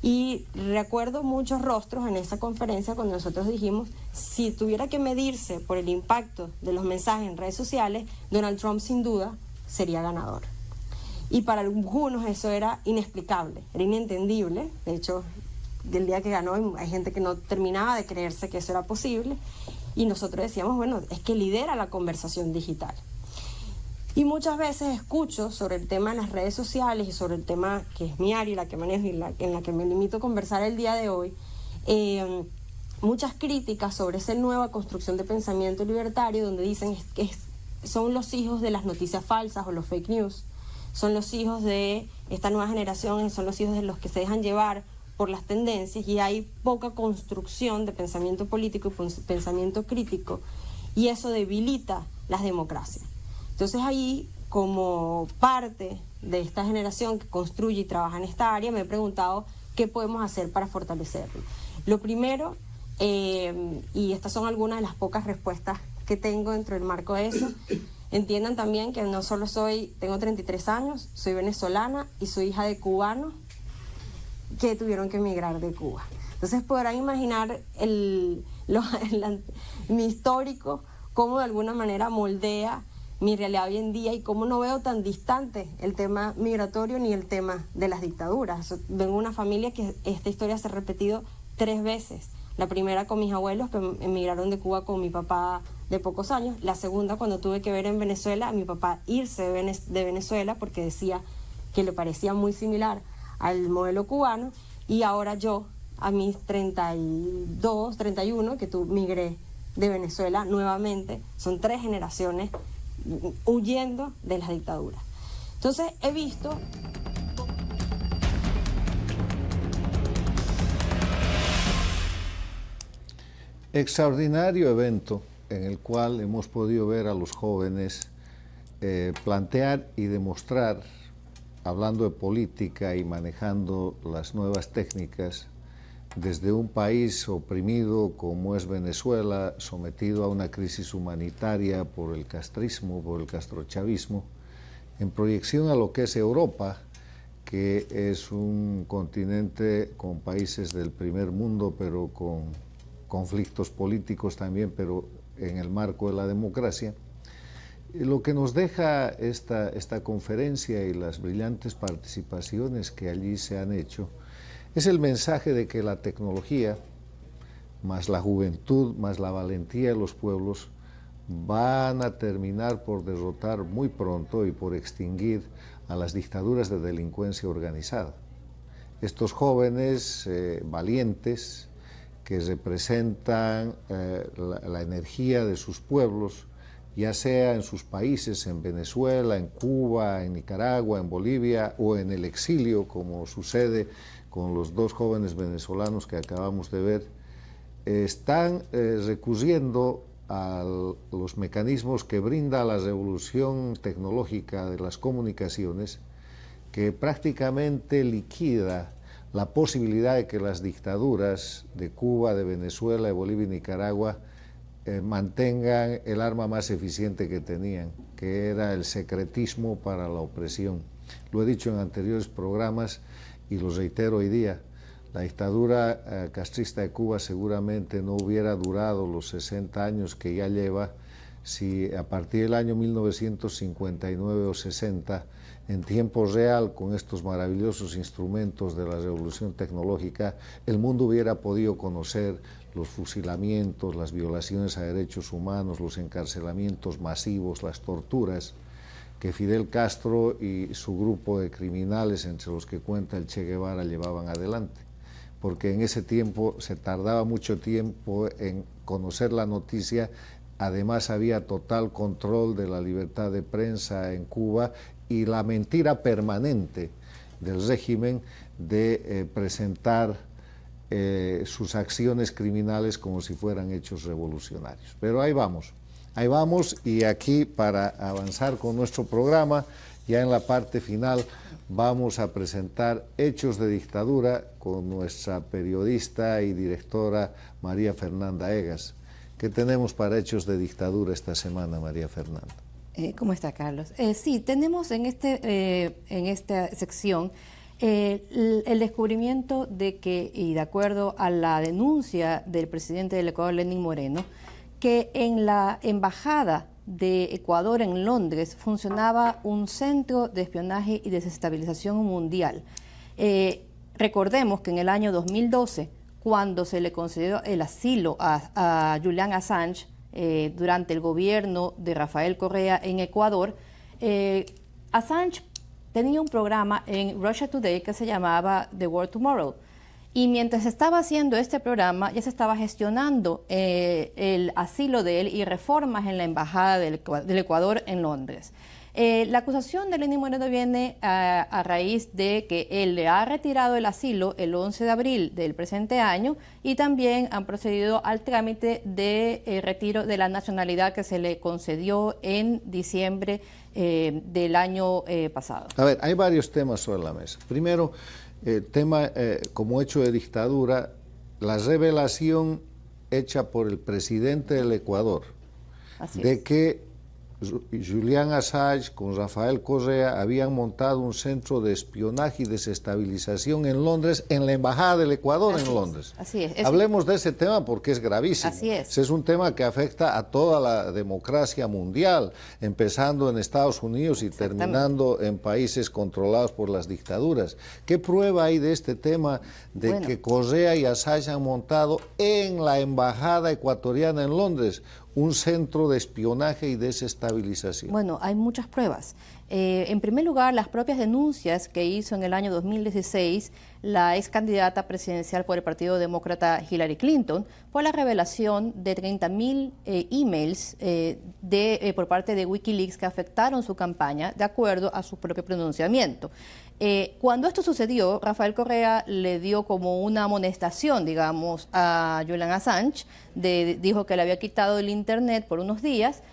Y recuerdo muchos rostros en esa conferencia cuando nosotros dijimos, si tuviera que medirse por el impacto de los mensajes en redes sociales, Donald Trump sin duda sería ganador. Y para algunos eso era inexplicable, era inentendible. De hecho, del día que ganó hay gente que no terminaba de creerse que eso era posible. Y nosotros decíamos, bueno, es que lidera la conversación digital. Y muchas veces escucho sobre el tema de las redes sociales y sobre el tema que es mi área y la que manejo y en la que me limito a conversar el día de hoy, muchas críticas sobre esa nueva construcción de pensamiento libertario donde dicen que son los hijos de las noticias falsas o los fake news, son los hijos de esta nueva generación, son los hijos de los que se dejan llevar por las tendencias y hay poca construcción de pensamiento político y pensamiento crítico y eso debilita las democracias. Entonces ahí, como parte de esta generación que construye y trabaja en esta área, me he preguntado qué podemos hacer para fortalecerlo. Lo primero, y estas son algunas de las pocas respuestas que tengo dentro del marco de eso, entiendan también que no solo tengo 33 años, soy venezolana y soy hija de cubanos que tuvieron que emigrar de Cuba. Entonces podrán imaginar mi histórico, cómo de alguna manera moldea mi realidad hoy en día y cómo no veo tan distante el tema migratorio ni el tema de las dictaduras. Vengo de una familia que esta historia se ha repetido 3 veces. La primera con mis abuelos que emigraron de Cuba con mi papá de pocos años. La segunda cuando tuve que ver en Venezuela a mi papá irse de Venezuela porque decía que le parecía muy similar al modelo cubano. Y ahora yo, a mis 32, 31, que migré de Venezuela nuevamente. Son 3 generaciones huyendo de las dictaduras. Entonces he visto extraordinario evento en el cual hemos podido ver a los jóvenes plantear y demostrar, hablando de política y manejando las nuevas técnicas, desde un país oprimido como es Venezuela, sometido a una crisis humanitaria por el castrismo, por el castrochavismo, en proyección a lo que es Europa, que es un continente con países del primer mundo, pero con conflictos políticos también, pero en el marco de la democracia. Lo que nos deja esta conferencia y las brillantes participaciones que allí se han hecho es el mensaje de que la tecnología, más la juventud, más la valentía de los pueblos, van a terminar por derrotar muy pronto y por extinguir a las dictaduras de delincuencia organizada. Estos jóvenes valientes que representan la energía de sus pueblos, ya sea en sus países, en Venezuela, en Cuba, en Nicaragua, en Bolivia o en el exilio, como sucede con los 2 jóvenes venezolanos que acabamos de ver, están recurriendo a los mecanismos que brinda la revolución tecnológica de las comunicaciones, que prácticamente liquida la posibilidad de que las dictaduras de Cuba, de Venezuela, de Bolivia y Nicaragua mantengan el arma más eficiente que tenían, que era el secretismo para la opresión. Lo he dicho en anteriores programas y lo reitero hoy día. La dictadura castrista de Cuba seguramente no hubiera durado los 60 años que ya lleva si a partir del año 1959 o 60, en tiempo real, con estos maravillosos instrumentos de la revolución tecnológica, el mundo hubiera podido conocer los fusilamientos, las violaciones a derechos humanos, los encarcelamientos masivos, las torturas que Fidel Castro y su grupo de criminales, entre los que cuenta el Che Guevara, llevaban adelante. Porque en ese tiempo se tardaba mucho tiempo en conocer la noticia. Además había total control de la libertad de prensa en Cuba y la mentira permanente del régimen de presentar sus acciones criminales como si fueran hechos revolucionarios. Pero ahí vamos y aquí para avanzar con nuestro programa, ya en la parte final vamos a presentar Hechos de Dictadura con nuestra periodista y directora María Fernanda Egas. ¿Qué tenemos para Hechos de Dictadura esta semana, María Fernanda? ¿Cómo está, Carlos? Sí, tenemos en esta sección el descubrimiento de que, y de acuerdo a la denuncia del presidente del Ecuador, Lenín Moreno, que en la embajada de Ecuador en Londres funcionaba un centro de espionaje y desestabilización mundial. Recordemos que en el año 2012, cuando se le concedió el asilo a Julian Assange durante el gobierno de Rafael Correa en Ecuador, Assange tenía un programa en Russia Today que se llamaba The World Tomorrow. Y mientras se estaba haciendo este programa, ya se estaba gestionando el asilo de él y reformas en la embajada del Ecuador en Londres. La acusación de Lenín Moreno viene a raíz de que él le ha retirado el asilo el 11 de abril del presente año y también han procedido al trámite de retiro de la nacionalidad que se le concedió en diciembre del año pasado. A ver, hay varios temas sobre la mesa. Primero, tema como hecho de dictadura, la revelación hecha por el presidente del Ecuador de que Julian Assange con Rafael Correa habían montado un centro de espionaje y desestabilización en Londres, en la embajada del Ecuador en Londres. Así es. Hablemos de ese tema porque es gravísimo. Así es. Ese es un tema que afecta a toda la democracia mundial, empezando en Estados Unidos y terminando en países controlados por las dictaduras. ¿Qué prueba hay de este tema de que Correa y Assange han montado en la embajada ecuatoriana en Londres un centro de espionaje y desestabilización? Bueno, hay muchas pruebas. En primer lugar, las propias denuncias que hizo en el año 2016 la ex candidata presidencial por el Partido Demócrata Hillary Clinton por la revelación de 30.000 emails por parte de Wikileaks que afectaron su campaña de acuerdo a su propio pronunciamiento. Cuando esto sucedió, Rafael Correa le dio como una amonestación, digamos, a Julian Assange, dijo que le había quitado el internet por unos días.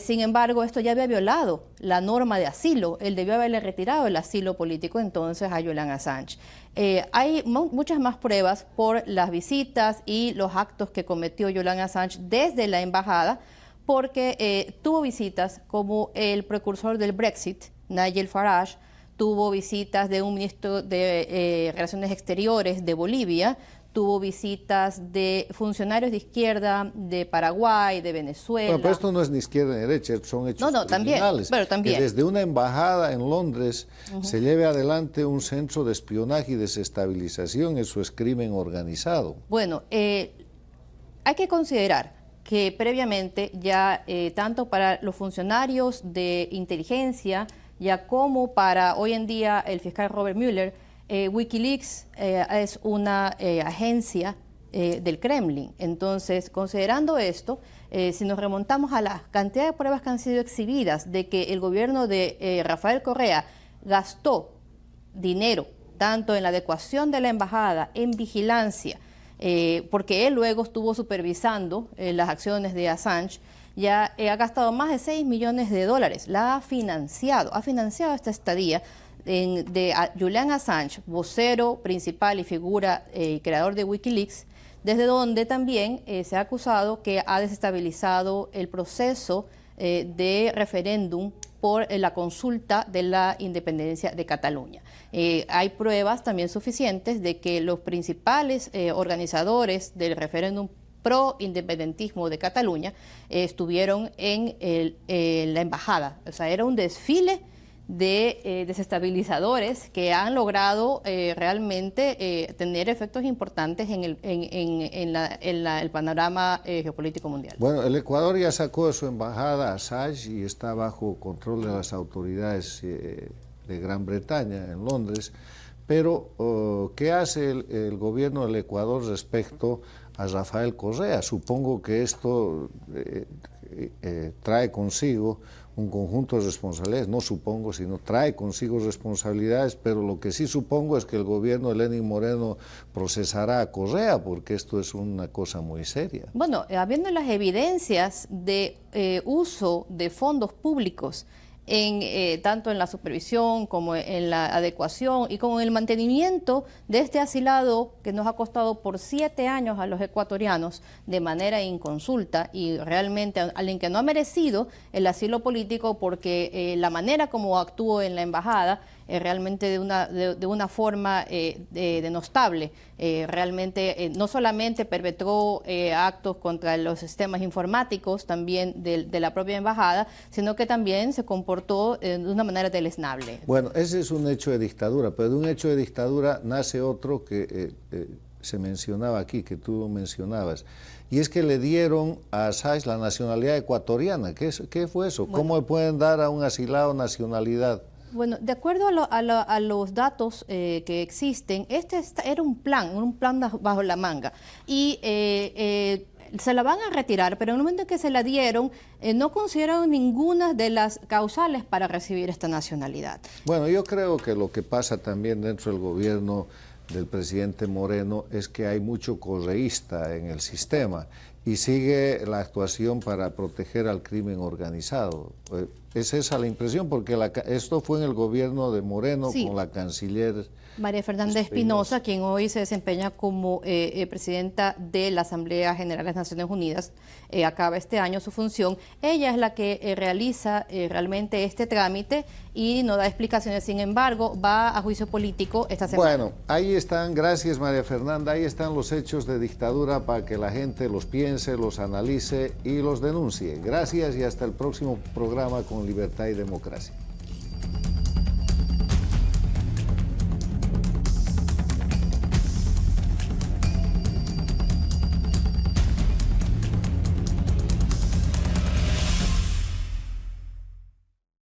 Sin embargo, esto ya había violado la norma de asilo. Él debió haberle retirado el asilo político entonces a Julian Assange. Hay muchas más pruebas por las visitas y los actos que cometió Julian Assange desde la embajada, porque tuvo visitas como el precursor del Brexit, Nigel Farage, tuvo visitas de un ministro de Relaciones Exteriores de Bolivia, tuvo visitas de funcionarios de izquierda de Paraguay, de Venezuela. Bueno, pero esto no es ni izquierda ni derecha, son hechos criminales. También. Que desde una embajada en Londres se lleve adelante un centro de espionaje y desestabilización, eso es crimen organizado. Bueno, hay que considerar que previamente ya tanto para los funcionarios de inteligencia ya como para hoy en día el fiscal Robert Mueller, Wikileaks es una agencia del Kremlin. Entonces, considerando esto, si nos remontamos a la cantidad de pruebas que han sido exhibidas de que el gobierno de Rafael Correa gastó dinero tanto en la adecuación de la embajada, en vigilancia, porque él luego estuvo supervisando las acciones de Assange, ya ha gastado más de $6 millones. La ha financiado esta estadía de Julian Assange, vocero principal y figura y creador de Wikileaks, desde donde también se ha acusado que ha desestabilizado el proceso de referéndum por la consulta de la independencia de Cataluña. Hay pruebas también suficientes de que los principales organizadores del referéndum pro-independentismo de Cataluña estuvieron en la embajada. O sea, era un desfile de desestabilizadores que han logrado realmente tener efectos importantes en el panorama geopolítico mundial. Bueno, el Ecuador ya sacó de su embajada a Assange y está bajo control de las autoridades de Gran Bretaña, en Londres, pero ¿qué hace el gobierno del Ecuador respecto a Rafael Correa? Supongo que esto trae consigo un conjunto de responsabilidades, no supongo, sino trae consigo responsabilidades, pero lo que sí supongo es que el gobierno de Lenín Moreno procesará a Correa, porque esto es una cosa muy seria. Bueno, habiendo las evidencias de uso de fondos públicos tanto en la supervisión como en la adecuación y como en el mantenimiento de este asilado que nos ha costado por 7 años a los ecuatorianos de manera inconsulta, y realmente alguien que no ha merecido el asilo político porque la manera como actuó en la embajada realmente de una forma denostable. Realmente no solamente perpetró actos contra los sistemas informáticos también de la propia embajada, sino que también se comportó de una manera deleznable. Bueno, ese es un hecho de dictadura, pero de un hecho de dictadura nace otro que se mencionaba aquí, que tú mencionabas, y es que le dieron a Assange la nacionalidad ecuatoriana. ¿Qué fue eso? Bueno, ¿cómo le pueden dar a un asilado nacionalidad? Bueno, de acuerdo a los datos que existen, era un plan bajo la manga, y se la van a retirar, pero en el momento en que se la dieron, no consideraron ninguna de las causales para recibir esta nacionalidad. Bueno, yo creo que lo que pasa también dentro del gobierno del presidente Moreno es que hay mucho correísta en el sistema y sigue la actuación para proteger al crimen organizado. Es esa la impresión, porque esto fue en el gobierno de Moreno, sí, con la canciller María Fernanda Espinosa, quien hoy se desempeña como presidenta de la Asamblea General de las Naciones Unidas, acaba este año su función. Ella es la que realiza realmente este trámite y no da explicaciones. Sin embargo, va a juicio político esta semana. Bueno, ahí están, gracias María Fernanda, ahí están los hechos de dictadura para que la gente los piense, los analice y los denuncie. Gracias y hasta el próximo programa con Libertad y Democracia.